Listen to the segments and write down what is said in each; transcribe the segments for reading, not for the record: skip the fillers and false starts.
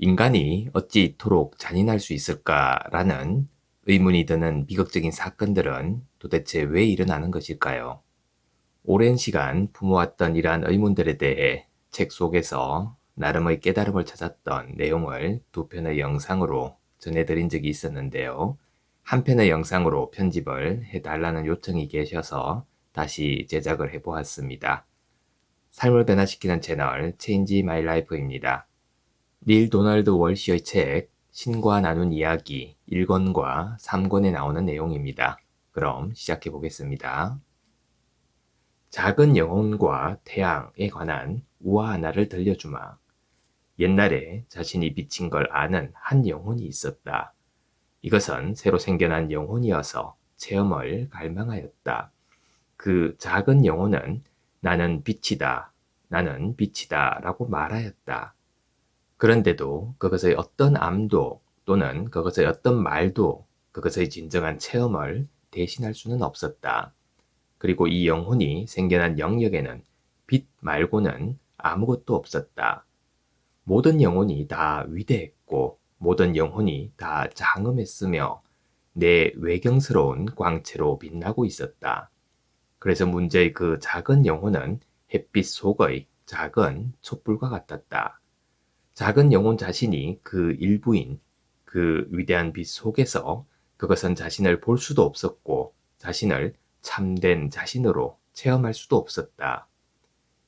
인간이 어찌 이토록 잔인할 수 있을까라는 의문이 드는 비극적인 사건들은 도대체 왜 일어나는 것일까요? 오랜 시간 품어왔던 이러한 의문들에 대해 책 속에서 나름의 깨달음을 찾았던 내용을 두 편의 영상으로 전해드린 적이 있었는데요. 한 편의 영상으로 편집을 해달라는 요청이 계셔서 다시 제작을 해보았습니다. 삶을 변화시키는 채널 Change My Life입니다. 닐 도널드 월시의 책 신과 나눈 이야기 1권과 3권에 나오는 내용입니다. 그럼 시작해 보겠습니다. 작은 영혼과 태양에 관한 우화 하나를 들려주마. 옛날에 자신이 비친 걸 아는 한 영혼이 있었다. 이것은 새로 생겨난 영혼이어서 체험을 갈망하였다. 그 작은 영혼은 나는 빛이다, 나는 빛이다 라고 말하였다. 그런데도 그것의 어떤 암도 또는 그것의 어떤 말도 그것의 진정한 체험을 대신할 수는 없었다. 그리고 이 영혼이 생겨난 영역에는 빛 말고는 아무것도 없었다. 모든 영혼이 다 위대했고 모든 영혼이 다 장엄했으며 내 외경스러운 광채로 빛나고 있었다. 그래서 문제의 그 작은 영혼은 햇빛 속의 작은 촛불과 같았다. 작은 영혼 자신이 그 일부인 그 위대한 빛 속에서 그것은 자신을 볼 수도 없었고 자신을 참된 자신으로 체험할 수도 없었다.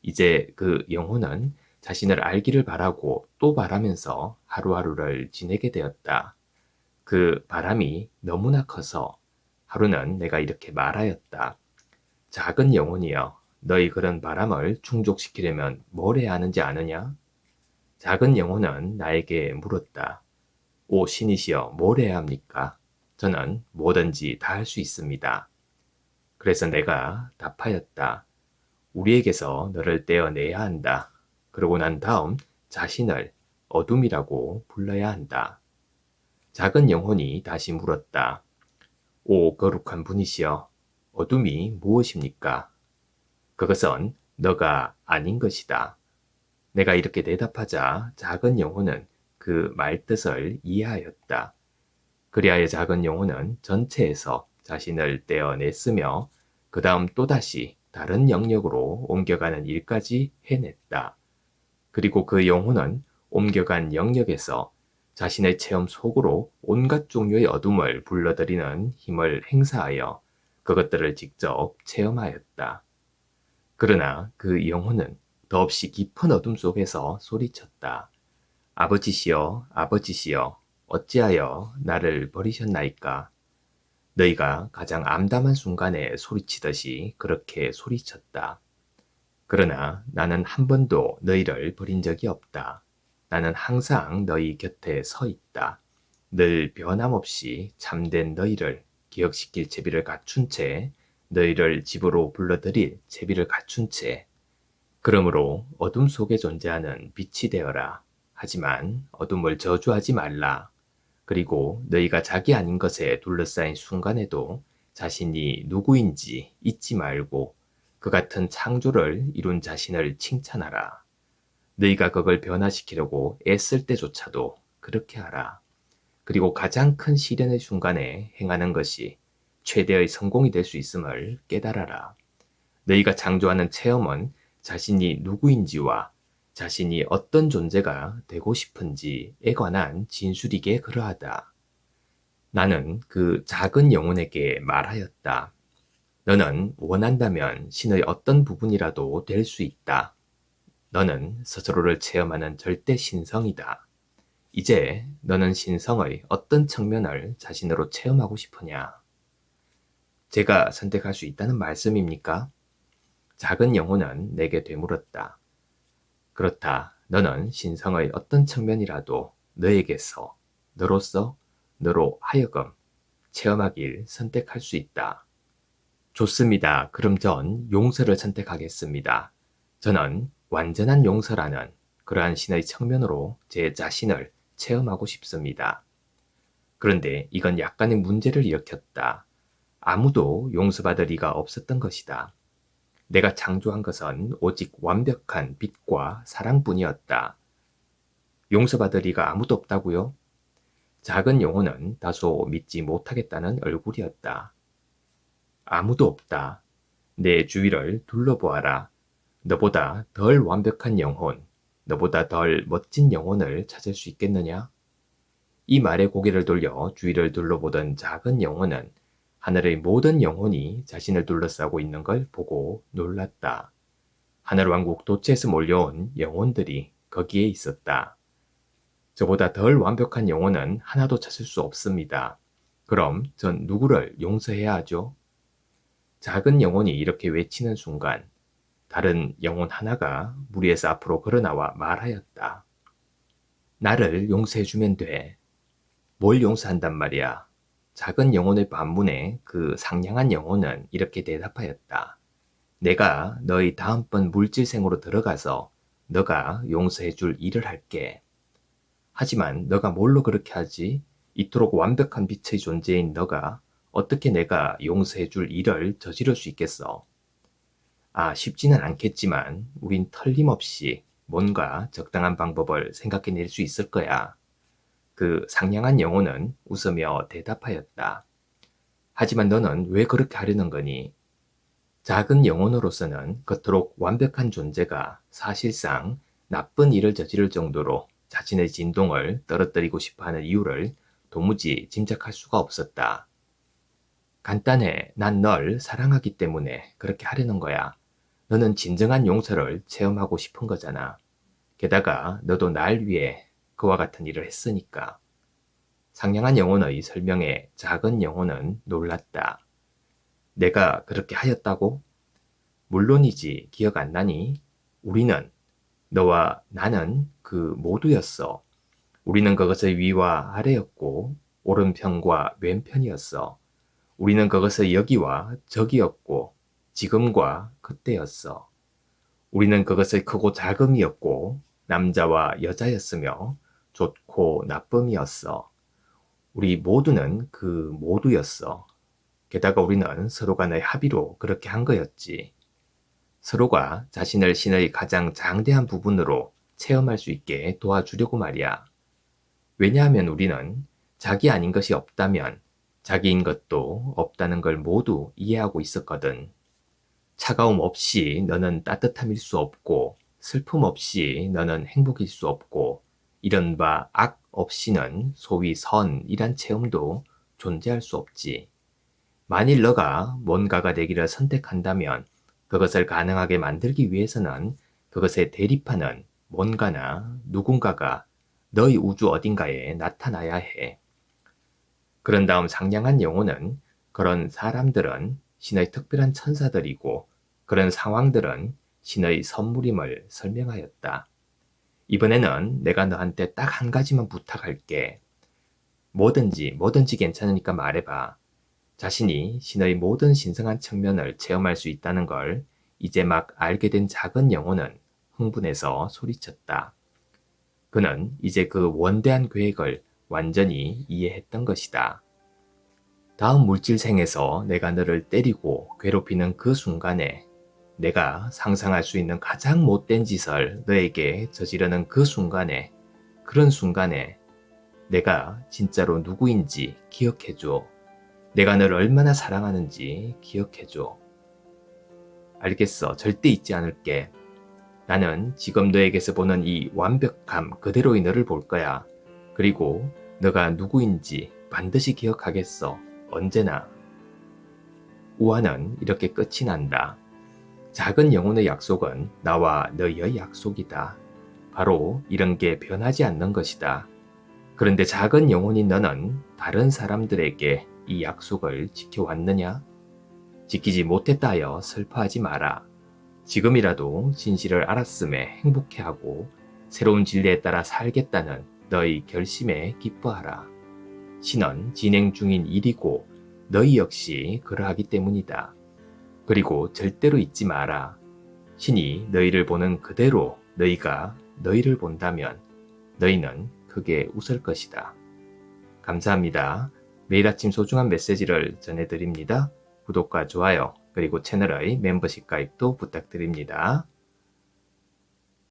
이제 그 영혼은 자신을 알기를 바라고 또 바라면서 하루하루를 지내게 되었다. 그 바람이 너무나 커서 하루는 내가 이렇게 말하였다. 작은 영혼이여, 너희 그런 바람을 충족시키려면 뭘 해야 하는지 아느냐? 작은 영혼은 나에게 물었다. 오 신이시여, 뭘 해야 합니까? 저는 뭐든지 다 할 수 있습니다. 그래서 내가 답하였다. 우리에게서 너를 떼어내야 한다. 그러고 난 다음 자신을 어둠이라고 불러야 한다. 작은 영혼이 다시 물었다. 오 거룩한 분이시여, 어둠이 무엇입니까? 그것은 너가 아닌 것이다. 내가 이렇게 대답하자 작은 영혼은 그 말뜻을 이해하였다. 그리하여 작은 영혼은 전체에서 자신을 떼어냈으며 그 다음 또다시 다른 영역으로 옮겨가는 일까지 해냈다. 그리고 그 영혼은 옮겨간 영역에서 자신의 체험 속으로 온갖 종류의 어둠을 불러들이는 힘을 행사하여 그것들을 직접 체험하였다. 그러나 그 영혼은 더없이 깊은 어둠 속에서 소리쳤다. 아버지시여, 아버지시여, 어찌하여 나를 버리셨나이까? 너희가 가장 암담한 순간에 소리치듯이 그렇게 소리쳤다. 그러나 나는 한 번도 너희를 버린 적이 없다. 나는 항상 너희 곁에 서 있다. 늘 변함없이 참된 너희를 기억시킬 채비를 갖춘 채 너희를 집으로 불러들일 채비를 갖춘 채 그러므로 어둠 속에 존재하는 빛이 되어라. 하지만 어둠을 저주하지 말라. 그리고 너희가 자기 아닌 것에 둘러싸인 순간에도 자신이 누구인지 잊지 말고 그 같은 창조를 이룬 자신을 칭찬하라. 너희가 그걸 변화시키려고 애쓸 때조차도 그렇게 하라. 그리고 가장 큰 시련의 순간에 행하는 것이 최대의 성공이 될 수 있음을 깨달아라. 너희가 창조하는 체험은 자신이 누구인지와 자신이 어떤 존재가 되고 싶은지에 관한 진술이기에 그러하다. 나는 그 작은 영혼에게 말하였다. 너는 원한다면 신의 어떤 부분이라도 될 수 있다. 너는 스스로를 체험하는 절대 신성이다. 이제 너는 신성의 어떤 측면을 자신으로 체험하고 싶으냐? 제가 선택할 수 있다는 말씀입니까? 작은 영혼은 내게 되물었다. 그렇다. 너는 신성의 어떤 측면이라도 너에게서, 너로서, 너로 하여금 체험하길 선택할 수 있다. 좋습니다. 그럼 전 용서를 선택하겠습니다. 저는 완전한 용서라는 그러한 신의 측면으로 제 자신을 체험하고 싶습니다. 그런데 이건 약간의 문제를 일으켰다. 아무도 용서받을 리가 없었던 것이다. 내가 창조한 것은 오직 완벽한 빛과 사랑뿐이었다. 용서받을 리가 아무도 없다고요? 작은 영혼은 다소 믿지 못하겠다는 얼굴이었다. 아무도 없다. 내 주위를 둘러보아라. 너보다 덜 완벽한 영혼, 너보다 덜 멋진 영혼을 찾을 수 있겠느냐? 이 말에 고개를 돌려 주위를 둘러보던 작은 영혼은 하늘의 모든 영혼이 자신을 둘러싸고 있는 걸 보고 놀랐다. 하늘왕국 도처에서 몰려온 영혼들이 거기에 있었다. 저보다 덜 완벽한 영혼은 하나도 찾을 수 없습니다. 그럼 전 누구를 용서해야 하죠? 작은 영혼이 이렇게 외치는 순간 다른 영혼 하나가 무리에서 앞으로 걸어나와 말하였다. 나를 용서해주면 돼. 뭘 용서한단 말이야? 작은 영혼의 반문에 그 상냥한 영혼은 이렇게 대답하였다. 내가 너희 다음번 물질생으로 들어가서 너가 용서해줄 일을 할게. 하지만 너가 뭘로 그렇게 하지? 이토록 완벽한 빛의 존재인 너가 어떻게 내가 용서해줄 일을 저지를 수 있겠어? 쉽지는 않겠지만 우린 틀림없이 뭔가 적당한 방법을 생각해낼 수 있을 거야. 그 상냥한 영혼은 웃으며 대답하였다. 하지만 너는 왜 그렇게 하려는 거니? 작은 영혼으로서는 그토록 완벽한 존재가 사실상 나쁜 일을 저지를 정도로 자신의 진동을 떨어뜨리고 싶어하는 이유를 도무지 짐작할 수가 없었다. 간단해. 난 널 사랑하기 때문에 그렇게 하려는 거야. 너는 진정한 용서를 체험하고 싶은 거잖아. 게다가 너도 날 위해 그와 같은 일을 했으니까. 상냥한 영혼의 설명에 작은 영혼은 놀랐다. 내가 그렇게 하였다고? 물론이지. 기억 안 나니? 우리는, 너와 나는 그 모두였어. 우리는 그것의 위와 아래였고 오른편과 왼편이었어. 우리는 그것의 여기와 저기였고 지금과 그때였어. 우리는 그것의 크고 작음이었고 남자와 여자였으며 좋고 나쁨이었어. 우리 모두는 그 모두였어. 게다가 우리는 서로 간의 합의로 그렇게 한 거였지. 서로가 자신을 신의 가장 장대한 부분으로 체험할 수 있게 도와주려고 말이야. 왜냐하면 우리는 자기 아닌 것이 없다면 자기인 것도 없다는 걸 모두 이해하고 있었거든. 차가움 없이 너는 따뜻함일 수 없고 슬픔 없이 너는 행복일 수 없고 이른바 악 없이는 소위 선이란 체험도 존재할 수 없지. 만일 너가 뭔가가 되기를 선택한다면 그것을 가능하게 만들기 위해서는 그것에 대립하는 뭔가나 누군가가 너의 우주 어딘가에 나타나야 해. 그런 다음 상냥한 영혼은 그런 사람들은 신의 특별한 천사들이고 그런 상황들은 신의 선물임을 설명하였다. 이번에는 내가 너한테 딱 한 가지만 부탁할게. 뭐든지 괜찮으니까 말해봐. 자신이 신의 모든 신성한 측면을 체험할 수 있다는 걸 이제 막 알게 된 작은 영혼은 흥분해서 소리쳤다. 그는 이제 그 원대한 계획을 완전히 이해했던 것이다. 다음 물질생에서 내가 너를 때리고 괴롭히는 그 순간에 내가 상상할 수 있는 가장 못된 짓을 너에게 저지르는 그 순간에 그런 순간에 내가 진짜로 누구인지 기억해줘. 내가 너를 얼마나 사랑하는지 기억해줘. 알겠어. 절대 잊지 않을게. 나는 지금 너에게서 보는 이 완벽함 그대로의 너를 볼 거야. 그리고 너가 누구인지 반드시 기억하겠어. 언제나. 우화는 이렇게 끝이 난다. 작은 영혼의 약속은 나와 너의 약속이다. 바로 이런 게 변하지 않는 것이다. 그런데 작은 영혼인 너는 다른 사람들에게 이 약속을 지켜왔느냐? 지키지 못했다 하여 슬퍼하지 마라. 지금이라도 진실을 알았음에 행복해하고 새로운 진리에 따라 살겠다는 너의 결심에 기뻐하라. 신은 진행 중인 일이고 너희 역시 그러하기 때문이다. 그리고 절대로 잊지 마라. 신이 너희를 보는 그대로 너희가 너희를 본다면 너희는 크게 웃을 것이다. 감사합니다. 매일 아침 소중한 메시지를 전해드립니다. 구독과 좋아요 그리고 채널의 멤버십 가입도 부탁드립니다.